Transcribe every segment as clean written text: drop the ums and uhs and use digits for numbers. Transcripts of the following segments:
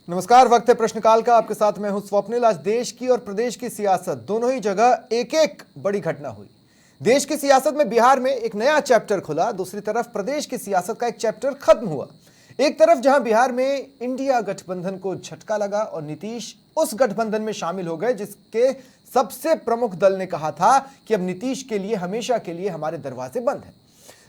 नमस्कार। वक्त है प्रश्नकाल का। आपके साथ मैं हूं स्वप्निल। आज देश की और प्रदेश की सियासत दोनों ही जगह एक एक बड़ी घटना हुई। देश की सियासत में बिहार में एक नया चैप्टर खुला, दूसरी तरफ प्रदेश की सियासत का एक चैप्टर खत्म हुआ। एक तरफ जहां बिहार में इंडिया गठबंधन को झटका लगा और नीतीश उस गठबंधन में शामिल हो गए जिसके सबसे प्रमुख दल ने कहा था कि अब नीतीश के लिए हमेशा के लिए हमारे दरवाजे बंद हैं।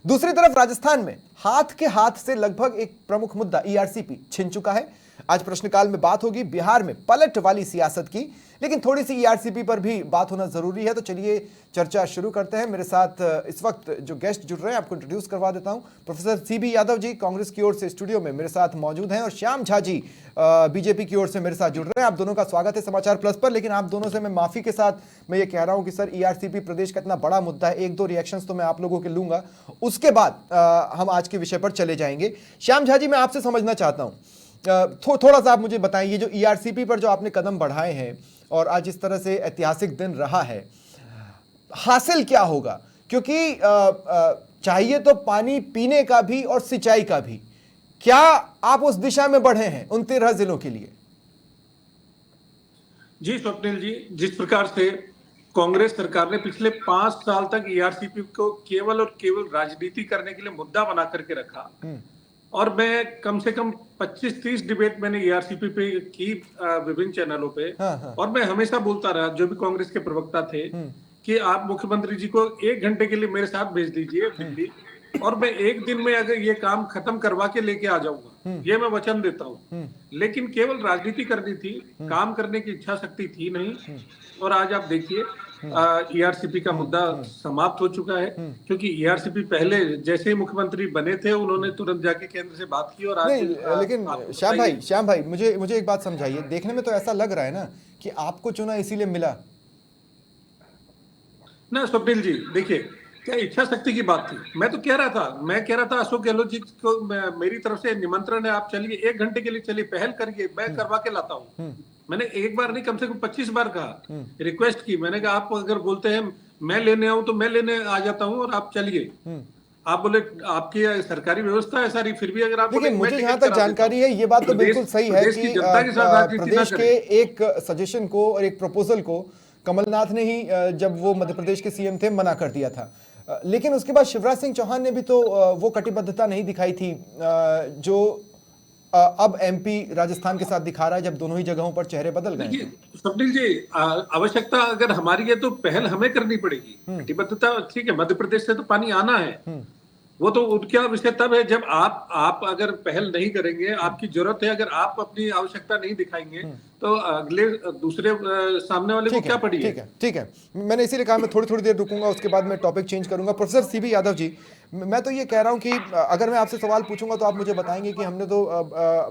दूसरी तरफ राजस्थान में हाथ के हाथ से लगभग एक प्रमुख मुद्दा ईआरसीपी छिन चुका है। आज प्रश्नकाल में बात होगी बिहार में पलट वाली सियासत की, लेकिन थोड़ी सी ईआरसीपी पर भी बात होना जरूरी है। तो चलिए चर्चा शुरू करते हैं। मेरे साथ इस वक्त जो गेस्ट जुड़ रहे हैं आपको इंट्रोड्यूस करवा देता हूं। प्रोफेसर सीबी यादव जी कांग्रेस की ओर से स्टूडियो में मेरे साथ मौजूद हैं और श्याम झा जी बीजेपी की ओर से मेरे साथ जुड़ रहे हैं। आप दोनों का स्वागत है समाचार प्लस पर। लेकिन आप दोनों से मैं माफी के साथ मैं ये कह रहा हूं कि सर ईआरसीपी प्रदेश का इतना बड़ा मुद्दा है, एक दो रिएक्शंस तो मैं आप लोगों के लूंगा, उसके बाद हम आज के विषय पर चले जाएंगे। श्याम झा जी, मैं आपसे समझना चाहता हूं, थोड़ा सा आप मुझे बताएं, ये जो ईआरसीपी पर जो आपने कदम बढ़ाए हैं और आज इस तरह से ऐतिहासिक दिन रहा है, हासिल क्या होगा? क्योंकि चाहिए तो पानी पीने का भी और सिंचाई का भी। क्या आप उस दिशा में बढ़े हैं उन 13 जिलों के लिए? जी स्वप्निल जी, जिस प्रकार से कांग्रेस सरकार ने पिछले 5 साल तक ईआरसीपी को केवल और केवल राजनीति करने के लिए मुद्दा बना करके रखा, और मैं कम से कम 25-30 डिबेट मैंने ईआरसीपी पे की विभिन्न चैनलों पे। और मैं हमेशा बोलता रहा, जो भी कांग्रेस के प्रवक्ता थे, कि आप मुख्यमंत्री जी को 1 घंटे के लिए मेरे साथ भेज दीजिए दिल्ली, और मैं 1 दिन में अगर ये काम खत्म करवा के लेके आ जाऊंगा, ये मैं वचन देता हूँ। लेकिन केवल राजनीति करनी थी, काम करने की इच्छा शक्ति थी नहीं। और आज आप देखिए ईआरसीपी का मुद्दा समाप्त हो चुका है, क्योंकि ईआरसीपी पहले जैसे ही मुख्यमंत्री बने थे उन्होंने तुरंत जाके केंद्र से बात की। और आज लेकिन श्याम भाई मुझे एक बात समझाइए। देखने में तो ऐसा लग रहा है ना कि आपको चुना इसीलिए मिला ना। स्वप्निल जी देखिए, क्या इच्छा शक्ति की बात थी। मैं कह रहा था अशोक गहलोत जी को, मेरी तरफ से निमंत्रण है, आप चलिए 1 घंटे के लिए चलिए, पहल करिए, मैं करवा के लाता हूँ। मैंने एक बार नहीं, कम से कम 25 बार कहा, रिक्वेस्ट की। मैंने कहा आप अगर बोलते हैं मैं लेने आऊं तो मैं लेने आ जाता हूं, और आप चलिए। आप बोले आपकी सरकारी व्यवस्था है सारी, फिर भी अगर आप देखिए, मुझे जहां तक जानकारी है ये बात तो बिल्कुल सही है कि प्रदेश के एक सजेशन को और एक प्रपोजल को कमलनाथ ने ही जब वो मध्य प्रदेश के सीएम थे मना कर दिया था। लेकिन उसके बाद शिवराज सिंह चौहान ने भी तो वो कटिबद्धता नहीं दिखाई थी जो अब एमपी राजस्थान के साथ दिखा रहा है, जब दोनों ही जगहों पर चेहरे बदल गए। स्वप्निल जी, आवश्यकता अगर हमारी है तो पहल हमें करनी पड़ेगी। कटिबद्धता ठीक है, मध्य प्रदेश से तो पानी आना है, वो तो उनका विषय तब है जब आप अगर पहल नहीं करेंगे, आपकी जरूरत है, अगर आप अपनी आवश्यकता नहीं दिखाएंगे तो अगले दूसरे सामने वाले को क्या पड़ी है। ठीक है, मैंने इसीलिए कहा मैं थोड़ी देर रुकूंगा, उसके बाद मैं टॉपिक चेंज करूंगा। प्रोफेसर सीबी यादव जी, मैं तो ये कह रहा हूं कि अगर मैं आपसे सवाल पूछूंगा तो आप मुझे बताएंगे कि हमने तो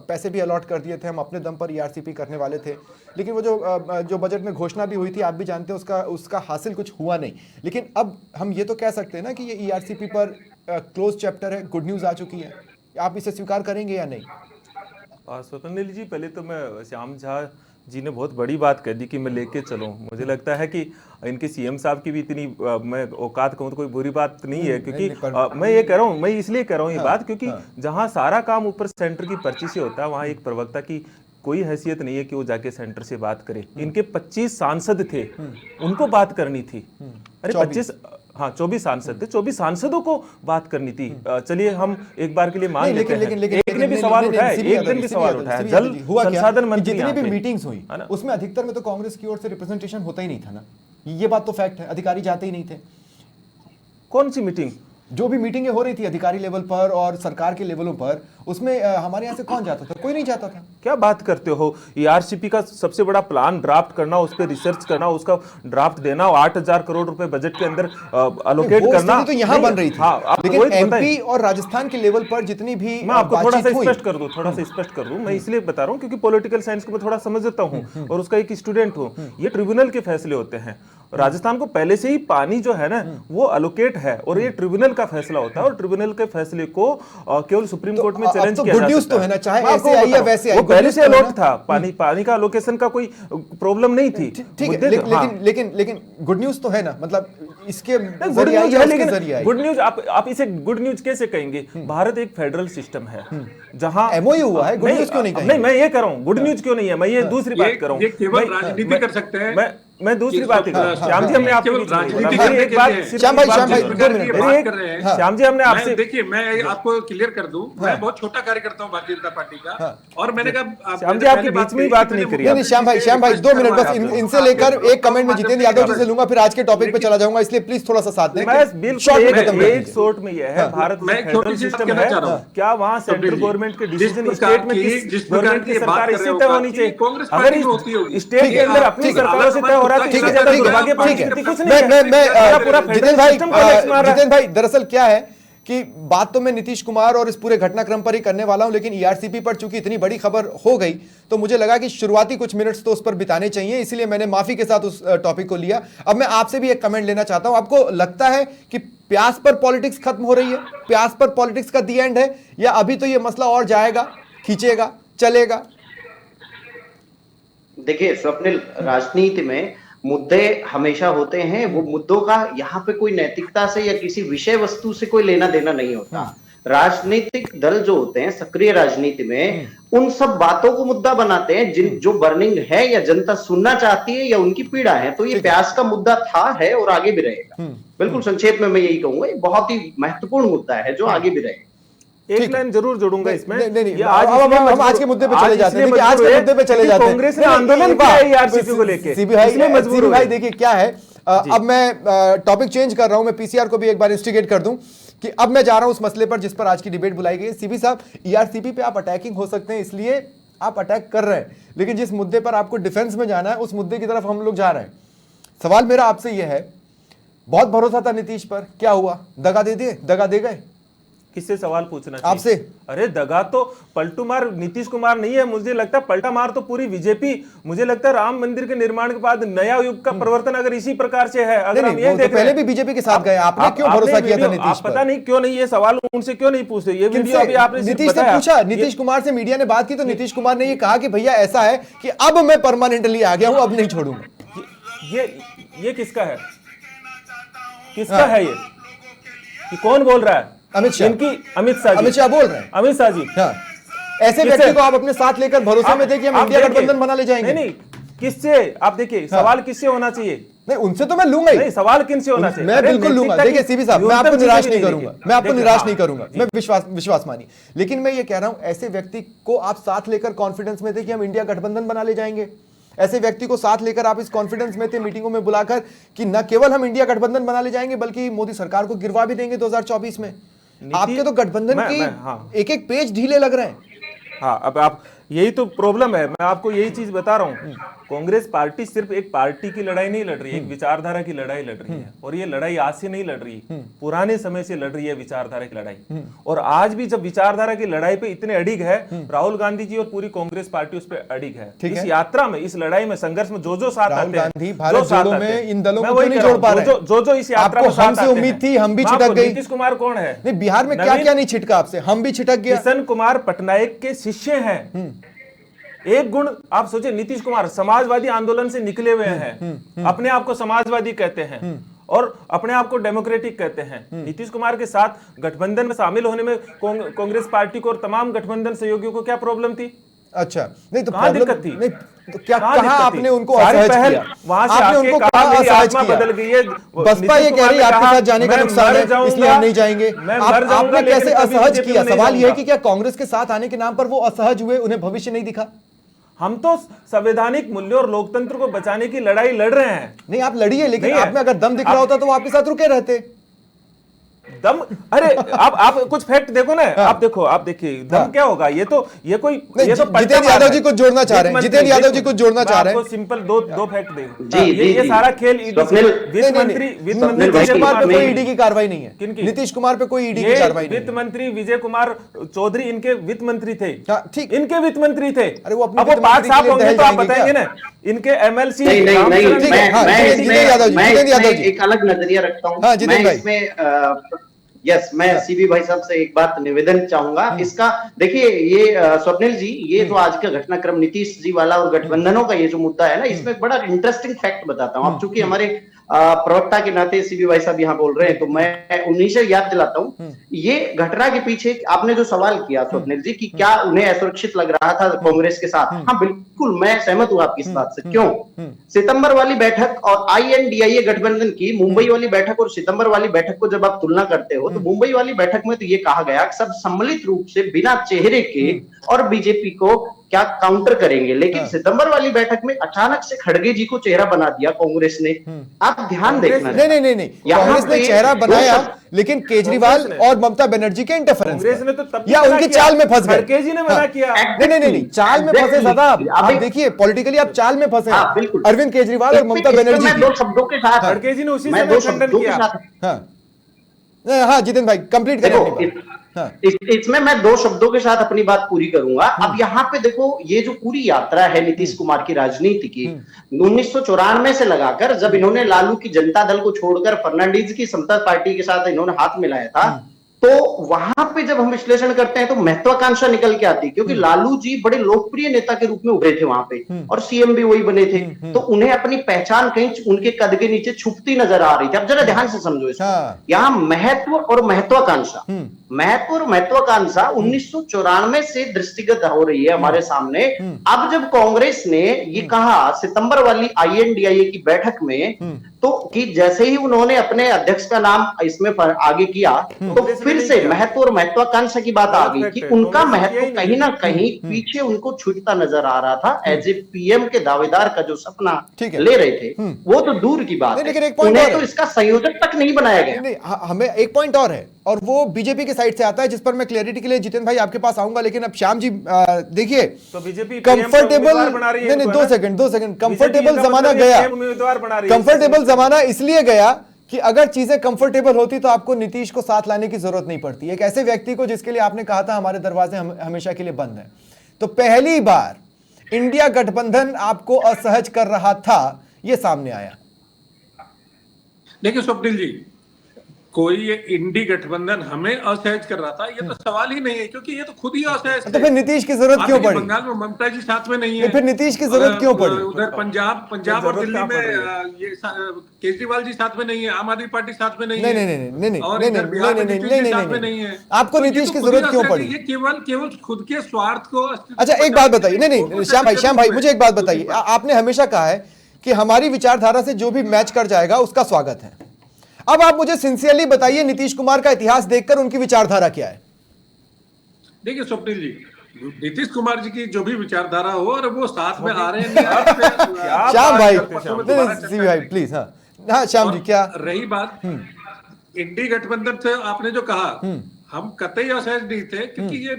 पैसे भी अलॉट कर दिए थे, हम अपने दम पर ईआरसीपी करने वाले थे, लेकिन वो जो बजट में घोषणा भी हुई थी, आप भी जानते हैं उसका हासिल कुछ हुआ नहीं। लेकिन अब हम ये तो कह सकते हैं ना कि ये ईआरसीपी पर क्लोज चैप्टर है, गुड न्यूज आ चुकी है। आप इसे स्वीकार करेंगे या नहीं? स्वतंत्र जी, पहले तो मैं श्याम झा जी ने बहुत बड़ी बात कह दी कि मैं लेके चलूं। मुझे लगता है कि इनके सीएम साहब की भी इतनी मैं औकात कहूं तो कोई बुरी बात नहीं है, क्योंकि मैं ये कह रहा हूं, मैं इसलिए कह रहा हूं ये बात, क्योंकि जहां सारा काम ऊपर सेंटर की पर्ची से होता है, वहां एक प्रवक्ता की कोई हैसियत नहीं है कि वो जाके सेंटर से बात करे। इनके 25 सांसद थे, उनको बात करनी थी। अरे 24 सांसद थे, 24 सांसदों को बात करनी थी। चलिए हम एक बार के लिए मान लेते हैं, एक ने भी सवाल उठाया, एक दिन भी सवाल उठाया। जल संसाधन मंत्री जितनी भी मीटिंग्स हुई उसमें अधिकतर में तो कांग्रेस की ओर से रिप्रेजेंटेशन होता ही नहीं था ना, ये बात तो फैक्ट है। अधिकारी जाते ही नहीं थे। कौन सी मीटिंग? जो भी मीटिंगें हो रही थी अधिकारी लेवल पर और सरकार के लेवलों पर, उसमें हमारे यहाँ से कौन जाता था? कोई नहीं जाता था। क्या बात करते हो? ईआरसीपी का सबसे बड़ा प्लान ड्राफ्ट करना, उस पर रिसर्च करना, उसका ड्राफ्ट देना, 8,000 करोड़ रुपए बजट के अंदर अलोकेट करना, तो यहाँ बन रही थी। लेकिन एमपी और राजस्थान के लेवल पर जितनी भी, मैं आपको थोड़ा सा स्पष्ट कर दूं, मैं इसलिए बता रहा हूँ क्योंकि पॉलिटिकल साइंस को मैं थोड़ा समझता हूँ और उसका एक स्टूडेंट हूँ। ये ट्रिब्यूनल के फैसले होते हैं राजस्थान को पहले से ही पानी जो है ना वो अलोकेट है, और ये ट्रिब्यूनल का फैसला होता है, और ट्रिब्यूनल के फैसले को केवल सुप्रीम कोर्ट में चैलेंज किया जा सकता तो है ना, चाहे मैं आपको ऐसे आई या बताऊं, वैसे आई, वो good पहले news से तो है अलॉट ना। था, पानी का अलोकेशन का कोई प्रॉब्लम नहीं थी। ठीक है, लेकिन गुड न्यूज तो है ना, मतलब इसके गुड जरिए आई न्यूज या है, उसके लेकिन जरिए आई? गुड न्यूज आप इसे गुड न्यूज कैसे कहेंगे? भारत एक फेडरल सिस्टम है जहां MOU हुआ है, good news क्यों नहीं कहेंगे? नहीं, मैं ये कर रहा हूं, गुड न्यूज क्यों नहीं है, मैं ये दूसरी बात कर रहा हूं। ये केवल राजनीति कर सकते हैं। मैं दूसरी बात ही कर रहा हूं। श्याम जी, हमने आपको केवल बीच में नहीं बोला। राजनीति मेरी करने एक के बात लिए सिर्फ श्याम भाई, एक बात श्याम भाई, सुनो। जिस प्रकार की दो मिनट, बात मेरी एक- कर रहे हैं, हाँ। श्याम जी, हमने आपसे देखिए मैं आपको क्लियर कर दूं, मैं बहुत छोटा कार्यकर्ता हूं भारतीय जनता पार्टी का, और मैंने कहा श्याम जी, आपके बीच में ही बात नहीं करी। नहीं, श्याम भाई 2 मिनट बस इनसे लेकर एक कमेंट में जितेंद्र यादव जी से लूंगा, फिर आज के टॉपिक पे चला जाऊंगा, इसलिए प्लीज थोड़ा सा साथ दें। मैं शॉर्ट बिल्कुल में खत्म कर एक दीजिए। शॉर्ट में यह है, भारत में मैं एक फेडरल छोटी सी बात सिस्टम कहना है, चाह रहा हूं। क्या वहां सेंट्रल जी, गवर्नमेंट के जिस डिसीजन प्रकार स्टेट में की- किस जिस प्रकार गवर्नमेंट की की ये बात सरकार कर इससे रहे हो तय बात होनी की, चाहिए? कांग्रेस अगर पार्टी में होती होगी। स्टेट के अंदर अपनी ठीक है, सरकारों से तय हो रहा है, तो ठीक इससे है, ज्यादा ठीक है, दुर्भाग्य ठीक है। कुछ नहीं है। मैं पूरा जितेंद्र फेडरल सिस्टम को मार रहा है। जितेंद्र भाई, दरअसल क्या है कि बात तो मैं नीतीश कुमार और इस पूरे घटनाक्रम पर ही करने वाला हूं, लेकिन ईआरसीपी पर चूंकि इतनी बड़ी खबर हो गई तो मुझे लगा कि शुरुआती कुछ मिनट्स तो उस पर बिताने चाहिए, इसलिए मैंने माफी के साथ उस टॉपिक को लिया। अब मैं आपसे भी एक कमेंट लेना चाहता हूं, आपको लगता है कि प्यास पर पॉलिटिक्स खत्म हो रही है, प्यास पर पॉलिटिक्स का दी एंड है, या अभी तो ये मसला और जाएगा, खींचेगा, चलेगा? देखिए स्वप्निल, राजनीति में मुद्दे हमेशा होते हैं। वो मुद्दों का यहाँ पे कोई नैतिकता से या किसी विषय वस्तु से कोई लेना देना नहीं होता। राजनीतिक दल जो होते हैं सक्रिय राजनीति में, उन सब बातों को मुद्दा बनाते हैं जिन जो बर्निंग है या जनता सुनना चाहती है या उनकी पीड़ा है। तो ये प्यास का मुद्दा था, है और आगे भी रहेगा। बिल्कुल संक्षेप में मैं यही कहूंगा, ये बहुत ही महत्वपूर्ण मुद्दा है जो आगे भी रहेगा। एक लाइन जरूर जोड़ूंगा इसमें। नहीं, ये आज अब इसलिए हम मजबूर- आज के मुद्दे पे आज चले जाते हैं। इसलिए देखिए, आज के मजबूर मुद्दे पे चले क्योंकि जाते हैं। कांग्रेस ने आंदोलन किया है ईआरसीपी को लेके, इसलिए मजबूर सीबी हुए। भाई देखिए क्या है, अब मैं टॉपिक चेंज कर रहा हूं, मैं पीसीआर को भी एक बार इंस्टिगेट कर दूं कि अब मैं जा रहा हूं उस मसले पर जिस पर आज की डिबेट बुलाई गई है। सीबी साहब, ईआरसीपी पे आप अटैकिंग हो सकते हैं, इसलिए आप अटैक कर रहे हैं, लेकिन जिस मुद्दे पर आपको डिफेंस में जाना है उस मुद्दे की तरफ हम लोग जा रहे हैं। सवाल मेरा आपसे यह है, बहुत भरोसा था नीतीश पर, क्या हुआ? दगा दे दिए, दगा दे गए? किससे सवाल पूछना चाहिए? आपसे। अरे दगा तो पलटू मार नीतीश कुमार नहीं है, मुझे लगता है पलटा मार तो पूरी बीजेपी। मुझे लगता है राम मंदिर के निर्माण के बाद नया युग का परिवर्तन अगर इसी प्रकार से है, अगर हम ये वो तो देख रहे पहले हैं- भी बीजेपी के साथ गए, आपने क्यों आपने भरोसा किया था वीडियो- नीतीश आप पता पर? नहीं क्यों नहीं ये सवाल उनसे क्यों नहीं पूछते? ये वीडियो अभी आपने सिर्फ नीतीश से बताया। पूछा, नीतीश कुमार से मीडिया ने बात की तो नीतीश कुमार ने ये कहा कि भैया ऐसा है कि अब मैं परमानेंटली आ गया हूं, अब नहीं छोड़ूंगा। ये किसका है? किसका है ये? कि कौन बोल रहा है? अमित शाह। इनकी अमित शाह जी। अमित शाह बोल रहे हैं। अमित शाह जी। हाँ, ऐसे किससे? व्यक्ति को आप अपने साथ लेकर भरोसे में देखिए हम आप इंडिया देखिए। गठबंधन बना ले जाएंगे। नहीं, किससे? आप देखिए, सवाल किससे होना चाहिए? नहीं, उनसे तो मैं लूंगा ही। नहीं, सवाल किनसे होना चाहिए? मैं अरे बिल्कुल लूंगा। नैतिकता की देखिए सीबी साहब, मैं आपको न्यूनतम निराश चीजें नहीं भी करूंगा, देखिए। मैं आपको देखिए, निराश हाँ, नहीं करूंगा, जी। मैं विश्वास मानिए। लेकिन मैं ये कह रहा हूं, ऐसे व्यक्ति को आप साथ लेकर कॉन्फिडेंस में थे कि हम इंडिया गठबंधन बना ले जाएंगे। ऐसे व्यक्ति को साथ लेकर आप इस कॉन्फिडेंस में थे मीटिंगों में बुलाकर कि न केवल हम इंडिया गठबंधन बना ले जाएंगे बल्कि मोदी सरकार को गिरवा भी देंगे 2024 में। आपके तो गठबंधन हाँ। की एक पेज ढीले लग रहे हैं। हाँ, अब आप, यही तो प्रॉब्लम है, मैं आपको यही चीज बता रहा हूँ। कांग्रेस पार्टी सिर्फ एक पार्टी की लड़ाई नहीं लड़ रही है, एक विचारधारा की लड़ाई लड़ रही है। और ये लड़ाई आज से नहीं लड़ रही, पुराने समय से लड़ रही है विचारधारा की लड़ाई। और आज भी जब विचारधारा की लड़ाई पे इतने अडिग है, राहुल गांधी जी और पूरी कांग्रेस पार्टी उस पर अडिग है। इस यात्रा में, इस लड़ाई में, संघर्ष में जो साथ राहुल आते हैं, गांधी भारत जोड़ो में इन दलों को क्यों नहीं जोड़ पा रहे? जो इस यात्रा में आपको हमसे उम्मीद थी, हम भी छिटक गई। नीतीश कुमार कौन है? नहीं, बिहार में क्या क्या नहीं छिटका आपसे, हम भी छिटक गया। किशन कुमार पटनायक के शिष्य हैं। एक गुण आप सोचिए, नीतीश कुमार समाजवादी आंदोलन से निकले हुए हैं, अपने आप को समाजवादी कहते हैं और अपने आप को डेमोक्रेटिक कहते हैं। नीतीश कुमार के साथ गठबंधन में शामिल होने में कांग्रेस पार्टी को और तमाम गठबंधन सहयोगियों को क्या प्रॉब्लम थी? अच्छा, नहीं तो कहां दिक्कत थी? नहीं तो क्या कहां कहा दिक्कत थी? आपने उनको सारी असहज पहल किया? वहां से आपने आके उनको कहा, कहा मेरी असहज आत्मा किया? बदल गई है। बसपा ये नीतीश कह रही है कुमार ने आपके कहा, साथ जाने का मैं नुकसान मर है, जाऊंगा, इसलिए हम नहीं जाएंगे। मैं मर जाऊंगा, आपने लेकिन कैसे कभी असहज बीजेपी किया? में नहीं सवाल यह है जाऊंगा। कि क्या कांग्रेस के साथ आने के नाम पर वो असहज हुए, उन्हें भविष्य नहीं दिखा? हम तो संवैधानिक मूल्यों और लोकतंत्र को बचाने की लड़ाई लड़ रहे हैं। नहीं, आप लड़िए, लेकिन नहीं है। आप में अगर दम दिख रहा होता तो वो आपके साथ रुके रहते। दम, अरे आप कुछ फैक्ट देखो ना, आप देखिए दम क्या होगा। ये तो जितेंद्र यादव जी कुछ जोड़ना चाह रहे हैं, जितेंद्र यादव जी कुछ जोड़ना चाह रहे हैं। सिंपल दो फैक्ट दे। जी, ये सारा खेल वित्त मंत्री नीतीश कुमार पे कोई ईडी की कार्रवाई नहीं है। नीतीश कुमार पे कोई ईडी की कार्रवाई नहीं है। वित्त मंत्री विजय कुमार चौधरी इनके वित्त मंत्री थे, ठीक, इनके वित्त मंत्री थे। अरे वो अपने अब वो 5 साल होंगे तो आप बताएंगे ना इनके एमएलसी। मैं एक अलग नजरिया रखता हूँ। हाँ, जितेंद्र भाई। इसमें यस, मैं सीबी भाई साहब से एक बात निवेदन चाहूंगा इसका। देखिए ये स्वप्निल जी, ये जो आज का घटनाक्रम नीतीश जी वाला और गठबंधनों का ये जो मुद्दा है ना, इसमें एक बड़ा इंटरेस्टिंग फैक्ट बताता हूँ। अब चूंकि हमारे प्रवक्ता के नाते सीबी भाई साहब यहाँ बोल रहे हैं, तो मैं उन्हीं से याद दिलाता हूँ। ये घटना के पीछे आपने जो सवाल किया स्वप्निल जी कि क्या उन्हें असुरक्षित लग रहा था कांग्रेस के साथ, हाँ बिल्कुल मैं सहमत हूँ आपकी इस बात से। क्यों? सितंबर वाली बैठक और INDIA गठबंधन की मुंबई वाली बैठक और सितंबर वाली बैठक को जब आप तुलना करते हो, तो मुंबई वाली बैठक में तो ये कहा गया सब सम्मिलित रूप से बिना चेहरे के और बीजेपी को क्या काउंटर करेंगे, लेकिन सितंबर वाली बैठक में अचानक से खड़गे जी को चेहरा बना दिया कांग्रेस ने। आप ध्यान देखना। नहीं, कांग्रेस ने चेहरा बनाया, लेकिन केजरीवाल और ममता बनर्जी के इंटरफेरेंस कांग्रेस ने तो तब या उनकी चाल में फंस गए। खड़गे जी ने मना किया। नहीं, चाल में फंसे ज्यादा। आप देखिए पॉलिटिकली आप चाल में फंसे। अरविंद केजरीवाल और ममता बनर्जी दो शब्दों के साथ खड़गे जी ने उसी समय खंडन किया। हाँ जितेंद्र भाई कंप्लीट करें। इसमें मैं दो शब्दों के साथ अपनी बात पूरी करूंगा। अब यहाँ पे देखो, ये जो पूरी यात्रा है नीतीश कुमार की राजनीति की, 1994 से लगाकर जब इन्होंने लालू की जनता दल को छोड़कर फर्नांडीज की समता पार्टी के साथ इन्होंने हाथ मिलाया था, तो वहां पे जब हम विश्लेषण करते हैं तो महत्वाकांक्षा निकल के आती है, क्योंकि लालू जी बड़े लोकप्रिय नेता के रूप में उभरे थे वहां पे, और सीएम भी वही बने थे। तो उन्हें अपनी पहचान कहीं उनके कद के नीचे छुपती नजर आ रही थी। अब जरा ध्यान से समझो इसको। यहाँ महत्व और महत्वाकांक्षा 1994 से दृष्टिगत हो रही है हमारे सामने। अब जब कांग्रेस ने ये कहा सितंबर वाली INDIA की बैठक में, तो कि जैसे ही उन्होंने अपने अध्यक्ष का नाम इसमें आगे किया, तो फिर से महत्व और महत्वाकांक्षा की बात आ गई कि उनका महत्व कहीं ना कहीं पीछे उनको छूटता नजर आ रहा था। एज ए PM के दावेदार का जो सपना ले रहे थे, वो तो दूर की बात है, उन्हें तो इसका संयोजक तक नहीं बनाया गया। हमें एक पॉइंट और है, और वो बीजेपी की साइड से आता है, जिस पर मैं क्लैरिटी के लिए जितेंद्र भाई आपके पास आऊंगा। लेकिन अब श्याम जी देखिए, तो बीजेपी कंफर्टेबल नहीं, 2 सेकंड कंफर्टेबल जमाना गया। कंफर्टेबल जमाना इसलिए गया कि अगर चीजें कंफर्टेबल होती तो आपको नीतीश को साथ लाने की जरूरत नहीं पड़ती। एक ऐसे व्यक्ति को जिसके लिए आपने कहा था हमारे दरवाजे हमेशा के लिए बंद हैं। तो पहली बार इंडिया गठबंधन आपको असहज कर रहा था, यह सामने आया। देखिए स्वप्निल जी, कोई ये इंडी गठबंधन हमें असहज कर रहा था, ये तो सवाल ही नहीं है, क्योंकि ये तो खुद ही असहज थे। तो फिर नीतीश की जरूरत क्यों पड़ी? बंगाल में ममता जी साथ में नहीं है, फिर नीतीश की जरूरत क्यों पड़ी? उधर पंजाब और दिल्ली में ये केजरीवाल जी साथ में नहीं है, आम आदमी पार्टी साथ में नहीं है, नहीं, आपको नीतीश की जरूरत क्यों पड़ी? ये केवल खुद के स्वार्थ को। अच्छा एक बात बताइए, नहीं श्याम भाई मुझे एक बात बताइए। आपने हमेशा कहा है कि हमारी विचारधारा से जो भी मैच कर जाएगा उसका स्वागत है। अब आप मुझे सिंसियरली बताइए, नीतीश कुमार का इतिहास देखकर उनकी विचारधारा क्या है? देखिए स्वप्निल जी, नीतीश कुमार जी की जो भी विचारधारा हो, और वो साथ में आ रहे हैं। श्याम भाई प्लीज। हाँ श्याम जी, क्या रही बात इंडी गठबंधन से आपने जो कहा, हम कतई असहज नहीं थे, क्योंकि ये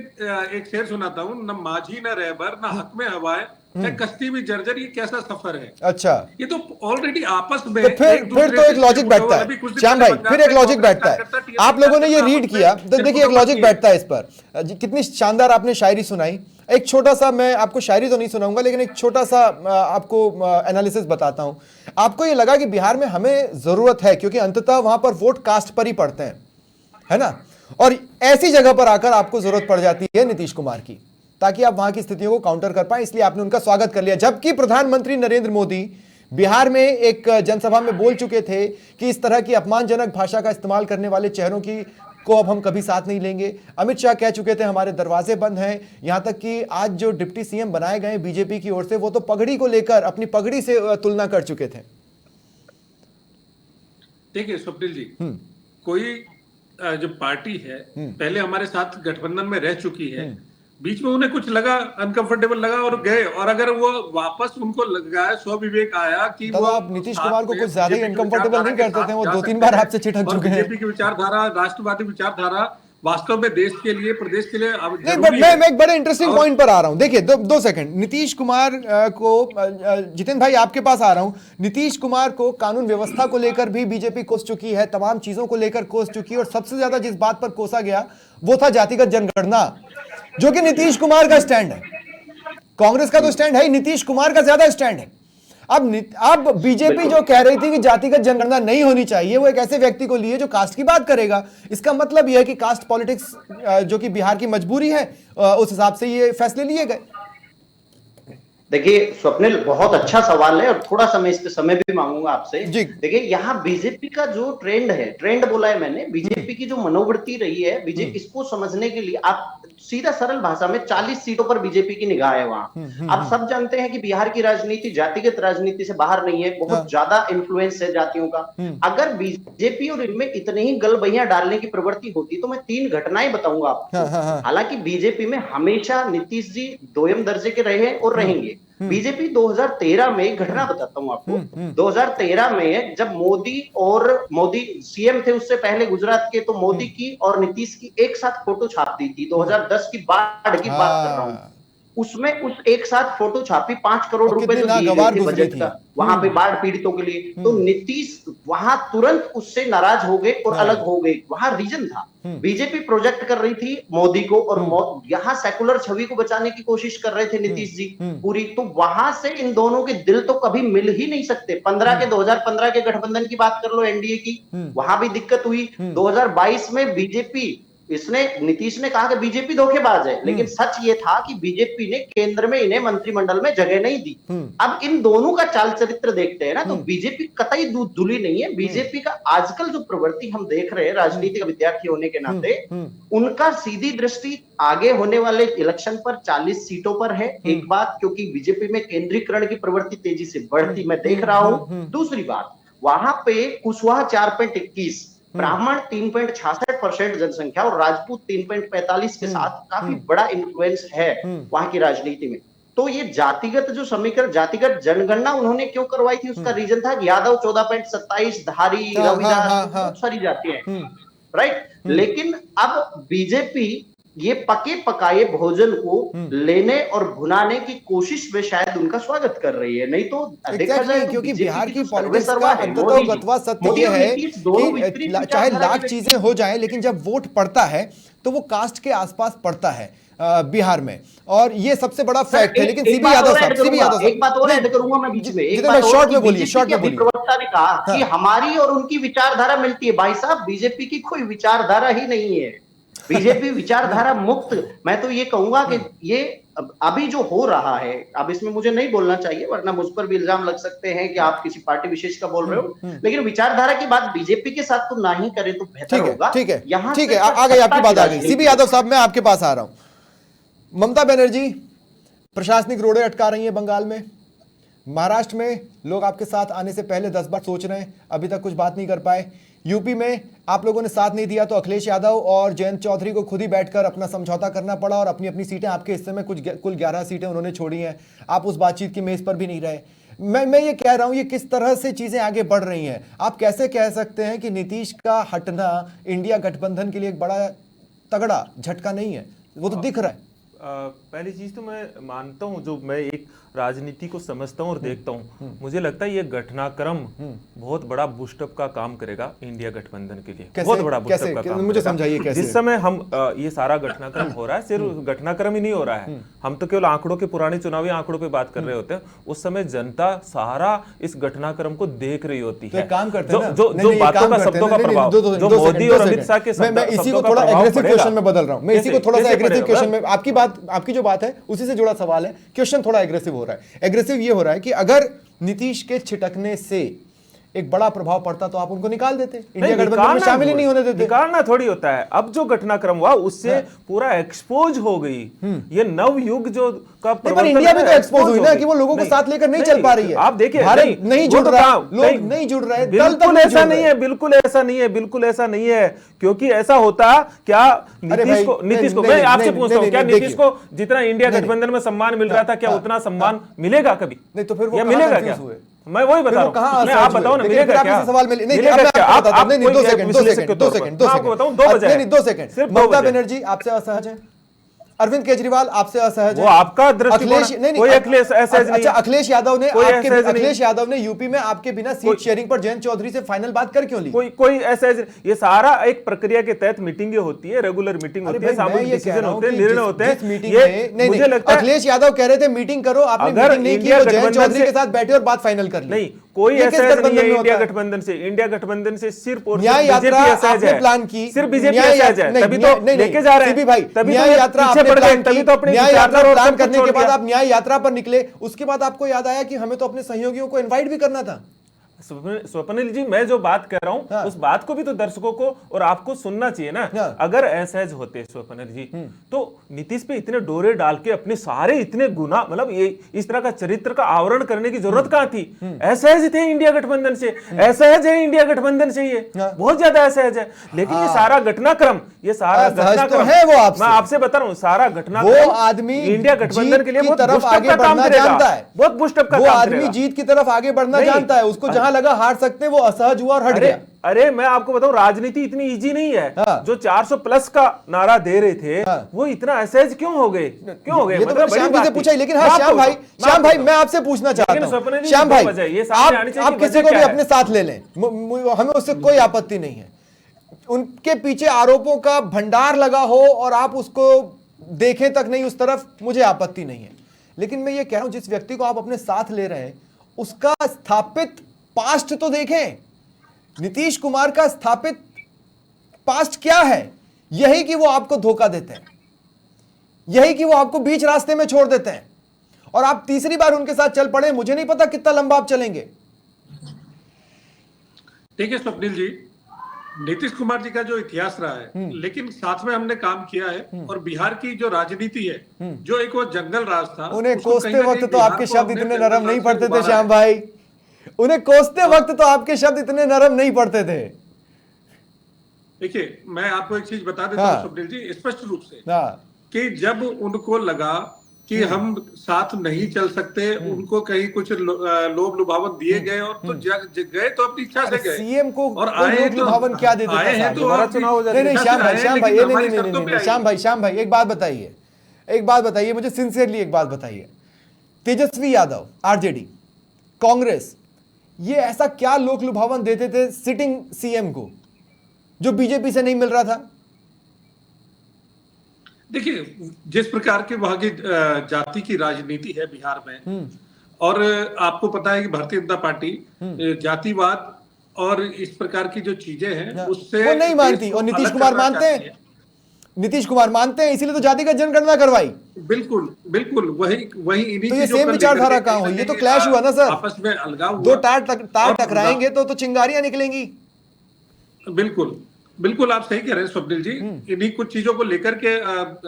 एक शेर सुनाता हूँ, न माझी न रहबर न हक में हवाए, कश्ती भी जर्जर, ये कैसा सफर है। अच्छा, ये तो ऑलरेडी आपस में तो फिर तो एक लॉजिक बैठता है श्याम भाई, फिर एक लॉजिक बैठता है। आप लोगों ने ये रीड किया तो देखिए एक लॉजिक बैठता है इस पर। कितनी शानदार आपने शायरी सुनाई। एक छोटा सा, मैं आपको शायरी तो नहीं सुनाऊंगा, लेकिन एक छोटा सा आपको एनालिसिस बताता हूं। आपको ये लगा कि बिहार में हमें जरूरत है, क्योंकि अंततः वहां पर वोट कास्ट पर ही पड़ते हैं, है ना, और ऐसी जगह पर आकर आपको जरूरत पड़ जाती है नीतीश कुमार की, ताकि आप वहां की स्थितियों को काउंटर कर पाए, इसलिए आपने उनका स्वागत कर लिया। जबकि प्रधानमंत्री नरेंद्र मोदी बिहार में एक जनसभा में बोल चुके थे कि इस तरह की अपमानजनक भाषा का इस्तेमाल करने वाले चेहरों की को अब हम कभी साथ नहीं लेंगे। अमित शाह कह चुके थे हमारे दरवाजे बंद हैं। यहां तक कि आज जो डिप्टी सीएम बनाए गए बीजेपी की ओर से, वो तो पगड़ी को लेकर अपनी पगड़ी से तुलना कर चुके थे। देखिए स्वप्निल जी, कोई जो पार्टी है पहले हमारे साथ गठबंधन में रह चुकी है, बीच में उन्हें कुछ लगा, अनकंफर्टेबल लगा और गए। और अगर वो वापस उनको लगा, स्वविवेक आया कि तब वो आप नीतीश कुमार को साथ कुछ ज्यादा ही बीजेपी की अनकंफर्टेबल नहीं विचारधारा के करते थे, साथ वो जा 2-3 सकते बार हैं। आपसे चिढ़ और चुके हैं। बीजेपी की विचारधारा, राष्ट्रवादी विचारधारा वास्तव में देश के लिए, प्रदेश के लिए अब नहीं, जरूरी मैं है। एक बड़े इंटरेस्टिंग और- पॉइंट पर आ रहा हूं। देखिए, दो सेकंड, नीतीश कुमार को जितेंद्र भाई आपके पास आ रहा हूं। नीतीश कुमार को कानून व्यवस्था को लेकर भी बीजेपी कोस चुकी है, तमाम चीजों को लेकर कोस चुकी है, और सबसे ज्यादा जिस बात पर कोसा गया वो था जातिगत जनगणना, जो कि नीतीश कुमार का स्टैंड है। कांग्रेस का तो स्टैंड है ही, नीतीश कुमार का ज्यादा स्टैंड है। अब बीजेपी जो कह रही थी कि जातिगत जनगणना नहीं होनी चाहिए, वो एक ऐसे व्यक्ति को लिए जो कास्ट की बात करेगा। इसका मतलब यह है कि कास्ट पॉलिटिक्स, जो कि बिहार की मजबूरी है, उस हिसाब से ये फैसले लिए गए। देखिए स्वप्निल, बहुत अच्छा सवाल है और थोड़ा सा मैं इस पे समय भी मांगूंगा आपसे। जी। देखिए यहाँ बीजेपी का जो ट्रेंड है, ट्रेंड बोला है मैंने, बीजेपी की जो मनोवृत्ति रही है, बीजेपी इसको समझने के लिए आप सीधा सरल भाषा में 40 सीटों पर बीजेपी की निगाह है वहां। आप सब जानते हैं कि बिहार की राजनीति जातिगत राजनीति से बाहर नहीं है, बहुत ज्यादा इन्फ्लुएंस है जातियों का। अगर बीजेपी और इनमें इतने ही गलबैयां डालने की प्रवृत्ति होती तो मैं 3 घटनाएं बताऊंगा आपको। हालांकि बीजेपी में हमेशा नीतीश जी दोयम दर्जे के रहे हैं और रहेंगे। बीजेपी 2013 में एक घटना बताता हूं आपको। 2013 में जब मोदी सीएम थे, उससे पहले गुजरात के, तो मोदी की और नीतीश की एक साथ फोटो छाप दी थी। 2010 की बाढ़ की बात कर रहा हूं। उसमें उस एक साथ फोटो छापी, 5 करोड़ रुपए जो दिए गए थे बजट का वहां पे बाढ़ पीड़ितों के लिए, तो नीतीश वहां तुरंत उससे नाराज हो गए और अलग हो गए। वहां रीजन था, बीजेपी प्रोजेक्ट कर रही थी मोदी को, और यहाँ सेकुलर छवि को बचाने की कोशिश कर रहे थे नीतीश जी पूरी। तो वहां से इन दोनों के दिल तो कभी मिल ही नहीं सकते। 2015 के गठबंधन की बात कर लो, एनडीए की, वहां भी दिक्कत हुई। 2022 में बीजेपी, नीतीश ने कहा कि बीजेपी धोखेबाज है, लेकिन सच ये था कि बीजेपी ने केंद्र में इन्हें मंत्रिमंडल में जगह नहीं दी। अब इन दोनों का चाल चरित्र देखते हैं ना, तो बीजेपी कतई दूध धुली नहीं है। बीजेपी का आजकल जो प्रवृत्ति हम देख रहे हैं, राजनीति का विद्यार्थी होने के नाते, उनका सीधी दृष्टि आगे होने वाले इलेक्शन पर 40 सीटों पर है। एक बात, क्योंकि बीजेपी में केंद्रीकरण की प्रवृत्ति तेजी से बढ़ती मैं देख रहा हूं। दूसरी बात, वहां पे कुशवाहा 4.21, ब्राह्मण 3.66% जनसंख्या और राजपूत 3.45 के साथ काफी बड़ा इन्फ्लुएंस है वहां की राजनीति में। तो ये जातिगत जो समीकरण, जातिगत जनगणना उन्होंने क्यों करवाई थी, उसका रीजन था कि यादव 14.27, धारी, रविदास, बहुत सारी जातियां हैं, राइट। लेकिन अब बीजेपी ये पके पकाए भोजन को लेने और भुनाने की कोशिश में शायद उनका स्वागत कर रही है। नहीं तो देखा जाए तो क्योंकि बिहार की जो पॉलिटिक्स का सर्वेसर्वा है, अंततोगत्वा सत्य मोदी ये और है नीतीश दोनों कि विपरीत चाहे विचारधारा लाख के चीजें हो जाएं, लेकिन जब वोट पड़ता है तो वो कास्ट के आसपास पड़ता है बिहार में, और ये सबसे बड़ा फैक्ट है। लेकिन सीबी यादव साहब, एक बात और ऐड करूंगा मैं बीच में, एक बात शॉर्ट में और, बोलिए, शॉर्ट में बोलिए। प्रवक्ता ने कहा कि हमारी और उनकी विचारधारा मिलती है। भाई साहब, बीजेपी की कोई विचारधारा ही नहीं है, बीजेपी विचारधारा मुक्त। मैं तो ये कहूंगा कि ये अभी जो हो रहा है, अब इसमें मुझे नहीं बोलना चाहिए वरना मुझ पर भी इल्जाम लग सकते हैं कि आप किसी पार्टी विशेष का बोल रहे हो, लेकिन विचारधारा की बात बीजेपी के साथ तो ना ही करें तो बेहतर होगा। ठीक है, यहाँ ठीक है, आ गई आपकी बात, आ गई। सीबी यादव साहब, मैं आपके पास आ रहा हूं। ममता बनर्जी प्रशासनिक रोड़े अटका रही है बंगाल में, महाराष्ट्र में लोग आपके साथ आने से पहले 10 बार सोच रहे हैं, अभी तक कुछ बात नहीं कर पाए। यूपी में आप लोगों ने साथ नहीं दिया तो अखिलेश यादव और जयंत चौधरी को खुद ही बैठकर अपना समझौता करना पड़ा, और अपनी अपनी सीटें, आपके हिस्से में कुल 11 सीटें उन्होंने छोड़ी हैं। आप उस बातचीत की मेज पर भी नहीं रहे। मैं ये कह रहा हूं, ये किस तरह से चीजें आगे बढ़ रही हैं? आप कैसे कह सकते हैं कि नीतीश का हटना इंडिया गठबंधन के लिए एक बड़ा तगड़ा झटका नहीं है? वो तो दिख रहा है। पहली चीज तो मैं मानता हूं, जो मैं एक राजनीति को समझता हूं और देखता हूं, मुझे लगता है ये घटनाक्रम बहुत बड़ा बूस्टअप का काम करेगा इंडिया गठबंधन के लिए। बहुत बड़ा बूस्टअप का काम मुझे समझाइए कैसे। जिस समय हम ये सारा घटनाक्रम हो रहा है, सिर्फ घटनाक्रम ही नहीं हो रहा है, हम तो केवल आंकड़ों के, पुराने चुनावी आंकड़ों पे बात कर रहे होते हैं। उस समय जनता सारा इस घटनाक्रम को देख रही होती है। काम करते हैं जो बातों का, शब्दों का प्रभाव, जो मोदी और अमित शाह के मैं इसी को थोड़ा एग्रेसिव क्वेश्चन में बदल रहा हूं। मैं इसी को थोड़ा सा एग्रेसिव क्वेश्चन में, आपकी जो बात है उसी से जुड़ा सवाल है। क्वेश्चन थोड़ा एग्रेसिव हो रहा है। एग्रेसिव ये हो रहा है कि अगर नीतीश के छिटकने से एक बड़ा प्रभाव पड़ता तो आप उनको निकाल देते, इंडिया नहीं, गठबंधन में शामिल ही नहीं होने देते। निकालना थोड़ी होता है। अब जो घटनाक्रम हुआ उससे पूरा एक्सपोज हो गई ये नव युग जो का नहीं, पर इंडिया में तो एक्सपोज हुई ना कि वो लोगों को साथ लेकर नहीं चल पा रही है। आप देखिए भारत नहीं जुड़ रहा, लोग नहीं जुड़ रहे, बिल्कुल ऐसा नहीं है, बिल्कुल ऐसा नहीं है, बिल्कुल ऐसा नहीं है। क्योंकि ऐसा होता क्या नीतीश को मैं आपसे पूछता हूँ, क्या नीतीश को जितना इंडिया गठबंधन में सम्मान मिल रहा था क्या उतना सम्मान मिलेगा कभी? नहीं तो फिर वो मिलेगा क्या? मैं वही बता रहा हूँ, आप बताओ ना, मिलेगा क्या? सवाल मिले नहीं, नहीं, 2 सेकंड। ममता बनर्जी आपसे असहज है, अरविंद केजरीवाल आपसे असहज है, वो आपका दृष्टिकोण, कोई अखिलेश असहज नहीं। अच्छा, अखिलेश यादव ने यूपी में आपके बिना सीट शेयरिंग पर जयंत चौधरी से फाइनल बात कर क्यों ली? कोई असहज, ये सारा एक प्रक्रिया के तहत मीटिंगें होती है, रेगुलर मीटिंग होती है, सामूहिक डिसीजन होते हैं, निर्णय होते हैं। मुझे लगता है अखिलेश यादव कह रहे थे मीटिंग करो, आपने मीटिंग नहीं की, जयंत चौधरी के साथ बैठे और बात फाइनल कर ली। नहीं, कोई असहज नहीं है इंडिया गठबंधन से। इंडिया गठबंधन से सिर्फ और न्याय यात्रा आपने प्लान की, सिर्फ बीजेपी असहज है, तभी तो लेके जा रहे हैं। भाई तभी न्याय यात्रा पीछे आपने पड़ गए, प्लान तभी की, तो अपने न्याय यात्रा प्लान करने के बाद दिया। आप न्याय यात्रा पर निकले, उसके बाद आपको याद आया कि हमें तो अपने सहयोगियों को इनवाइट भी करना था। स्वप्निल जी, मैं जो बात कर रहा हूं उस बात को भी तो दर्शकों को और आपको सुनना चाहिए ना। अगर असहज होते स्वप्निल जी तो नीतीश पे इतने डोरे डाल के अपने सारे इतने गुना, मतलब ये इस तरह का चरित्र का आवरण करने की जरूरत कहां थी? असहज थे इंडिया गठबंधन से, असहज है इंडिया गठबंधन से, ये बहुत ज्यादा असहज है। लेकिन ये सारा घटनाक्रम, ये सारा घटनाक्रम है, वो मैं आपसे बता रहा हूं, सारा घटनाक्रम वो आदमी इंडिया गठबंधन के लिए बहुत तरफ बुस्टअप आगे का काम बढ़ना करेगा, जानता है, बहुत बुस्टअप का वो काम आदमी करेगा। जीत की तरफ आगे बढ़ना जानता है, उसको जहां लगा हार सकते वो असहज हुआ और हट गया। अरे मैं आपको बताऊं, राजनीति इतनी इजी नहीं है। जो 400 प्लस का नारा दे रहे थे वो इतना असहज क्यों हो गए? क्यों हो गए? ये तो मैंने श्याम जी से पूछा ही, लेकिन हाँ श्याम भाई मैं आपसे पूछना चाहता हूं, श्याम भाई आप किसी को भी अपने साथ ले लें, हमें उससे कोई आपत्ति नहीं है। उनके पीछे आरोपों का भंडार लगा हो और आप उसको देखें तक नहीं उस तरफ, मुझे आपत्ति नहीं है। लेकिन मैं ये कह रहा हूं, जिस व्यक्ति को आप अपने साथ ले रहे हैं उसका स्थापित पास्ट तो देखें। नीतीश कुमार का स्थापित पास्ट क्या है? यही कि वो आपको धोखा देते हैं, यही कि वो आपको बीच रास्ते में छोड़ देते हैं और आप तीसरी बार उनके साथ चल पड़े। मुझे नहीं पता कितना लंबा आप चलेंगे। देखिए स्वप्निल जी, नीतीश कुमार जी का जो इतिहास रहा है, लेकिन साथ में हमने काम किया है और बिहार की जो राजनीति है, जो एक वो जंगल राज था, उन्हें कोसते वक्त तो आपके शब्द इतने नरम नहीं पड़ते थे श्याम भाई, उन्हें कोसते वक्त तो आपके शब्द इतने नरम नहीं पड़ते थे। देखिए मैं आपको एक चीज बता देता हूँ स्वप्निल जी, स्पष्ट रूप से कि जब उनको लगा कि हम साथ नहीं चल सकते, उनको कहीं कुछ लोभ लुभावन दिए गए और तो गए तो अपनी इच्छा से गए। सीएम को और आए लोभ लुभावन क्या देते थे? दोबारा चुनाव हो जाए। नहीं श्याम भाई एक बात बताइए मुझे सिंसियरली एक बात बताइए। तेजस्वी यादव, आरजेडी, कांग्रेस, ये ऐसा क्या लोक लुभावन देते थे सिटिंग सीएम को जो बीजेपी से नहीं मिल रहा था? देखिए जिस प्रकार के वहां की जाति की राजनीति है बिहार में, और आपको पता है कि भारतीय जनता पार्टी जातिवाद और इस प्रकार की जो चीजें हैं उससे वो नहीं मानती, और नीतीश कुमार मानते हैं, नीतीश कुमार मानते हैं, इसीलिए तो जातिगत जनगणना करवाई। बिल्कुल बिल्कुल वही इन्हीं तो ये सेम विचारधारा कहां हुई? ये तो क्लैश हुआ ना सर, आपस में अलगाव, दो तार टकराएंगे तो चिंगारियां निकलेंगी। बिल्कुल बिल्कुल आप सही कह रहे हैं स्वप्निल जी। इन्हीं कुछ चीजों को लेकर के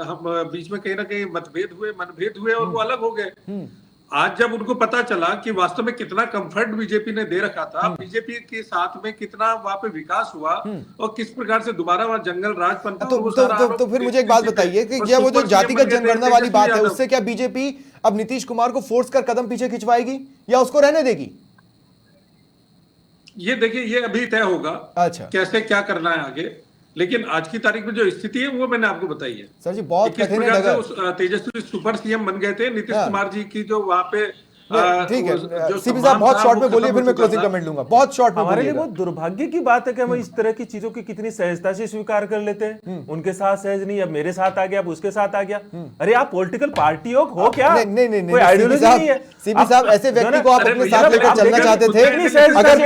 हम बीच में कहीं ना कहीं मनभेद हुए और वो अलग हो गए। आज जब उनको पता चला कि वास्तव में कितना कंफर्ट बीजेपी ने दे रखा था, बीजेपी के साथ में कितना वहां पे विकास हुआ और किस प्रकार से दोबारा वहां जंगल राज बनता, तो फिर मुझे एक बात बताइए कि क्या वो जो जातिगत जनगणना वाली बात है उससे क्या बीजेपी अब नीतीश कुमार को फोर्स कर कदम पीछे खिंचवाएगी या उसको रहने देगी? ये देखिए ये अभी तय होगा। अच्छा, कैसे क्या करना है आगे, लेकिन आज की तारीख में जो स्थिति है वो मैंने आपको बताई है। सर जी बहुत कठिन है। तेजस्वी सुपर सीएम बन गए थे नीतीश कुमार जी की जो वहां पे ठीक है सीपी साहब बहुत शॉर्ट में बोलिए, फिर मैं क्लोजिंग कमेंट लूंगा। बहुत शॉर्ट में हमारे लिए बहुत दुर्भाग्य की बात है कि हम इस तरह की चीजों की कितनी सहजता से स्वीकार कर लेते हैं। उनके साथ सहज नहीं, अब मेरे साथ आ गया, अब उसके साथ आ गया। अरे आप पॉलिटिकल पार्टी हो क्या? नहीं कोई आइडियोलॉजी नहीं है। सीपी साहब ऐसे व्यक्ति को आप अपने साथ लेकर चलना चाहते थे। अगर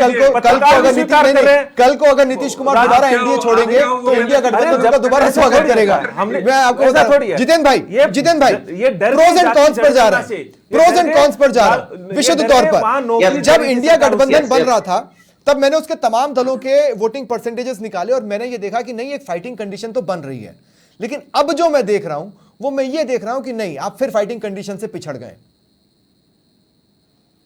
कल को अगर नीतीश कुमार दोबारा एनडीए छोड़ेंगे तो इंडिया गठबंधन का दोबारा स्वागत करेगा। मैं आपको बता रहा हूं जितेंद्र भाई प्रोज एंड कॉन्स पर जा रहा है, प्रोज एंड कॉन्स पर जा रहा है विशुद्ध तौर पर। जब इंडिया गठबंधन बन रहा था तब मैंने उसके तमाम दलों के वोटिंग परसेंटेजेस निकाले और मैंने ये देखा कि नहीं, एक फाइटिंग कंडीशन तो बन रही है। लेकिन अब जो मैं देख रहा हूं वो मैं ये देख रहा हूं कि नहीं, आप फिर फाइटिंग कंडीशन से पिछड़ गए।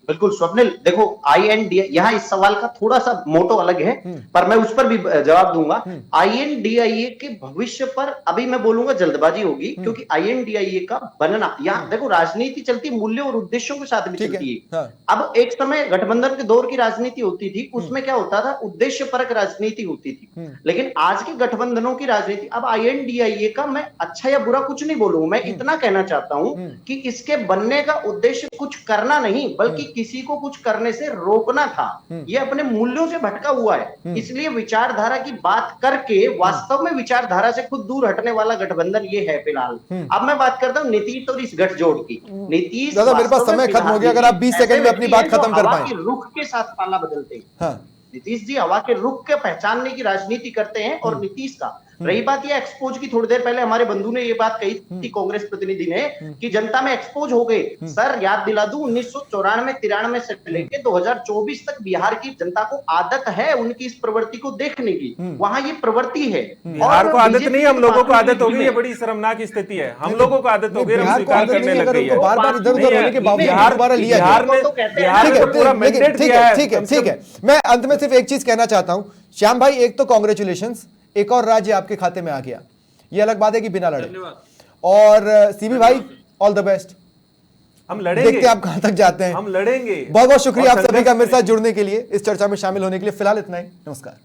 बिल्कुल स्वप्निल, देखो आईएनडीआई, यहाँ इस सवाल का थोड़ा सा मोटो अलग है, पर मैं उस पर भी जवाब दूंगा। आईएनडीआई के भविष्य पर अभी मैं बोलूंगा जल्दबाजी होगी, क्योंकि आईएनडीआई का बनना, यहाँ देखो राजनीति चलती मूल्यों और उद्देश्यों के साथ भी चलती है। हाँ। अब एक समय गठबंधन के दौर की राजनीति होती थी, उसमें क्या होता था, उद्देश्य परक राजनीति होती थी। लेकिन आज के गठबंधनों की राजनीति, अब आईएनडीआई का मैं अच्छा या बुरा कुछ नहीं बोलूंगा, मैं इतना कहना चाहता हूं कि इसके बनने का उद्देश्य कुछ करना नहीं, बल्कि किसी को कुछ करने से रोकना था। ये अपने मूल्यों से भटका हुआ है, इसलिए विचारधारा की बात करके वास्तव में विचारधारा से खुद दूर हटने वाला गठबंधन ये है फिलहाल। अब मैं बात करता हूं नीतीश और इस गठजोड़ की। नीतीश, दादा मेरे पास समय खत्म हो गया, अगर आप 20 सेकंड में अपनी बात खत्म कर पाए। रुख के साथ पाला बदलते हैं। हाँ। नीतीश जी हवा के रुख के पहचानने की राजनीति करते हैं। और नीतीश का रही बात ये एक्सपोज की, थोड़ी देर पहले हमारे बंधु ने ये बात कही थी, कांग्रेस प्रतिनिधि ने, कि जनता में एक्सपोज हो गए। सर याद दिला दूं, 1994-93 से लेकर 2024 तक बिहार की जनता को आदत है उनकी इस प्रवृत्ति को देखने की। वहां ये प्रवृत्ति है। बिहार को आदत नहीं, हम लोगों को आदत हो गई। ये बड़ी शर्मनाक स्थिति है, हम लोगों को आदत हो गई, हम स्वीकार करने लग गई है। बार-बार इधर-उधर होने के बावजूद दोबारा लिया बिहार में पूरा मैंडेट दिया है। ठीक है, मैं अंत में सिर्फ एक चीज कहना चाहता हूं श्याम भाई, एक तो कांग्रेचुलेशंस, एक और राज्य आपके खाते में आ गया। ये अलग बात है कि बिना लड़े। और सीबी भाई ऑल द बेस्ट, हम लड़ेंगे, देखते हैं आप कहां तक जाते हैं। हम लड़ेंगे। बहुत बहुत शुक्रिया आप सभी का मेरे साथ जुड़ने के लिए, इस चर्चा में शामिल होने के लिए। फिलहाल इतना ही, नमस्कार।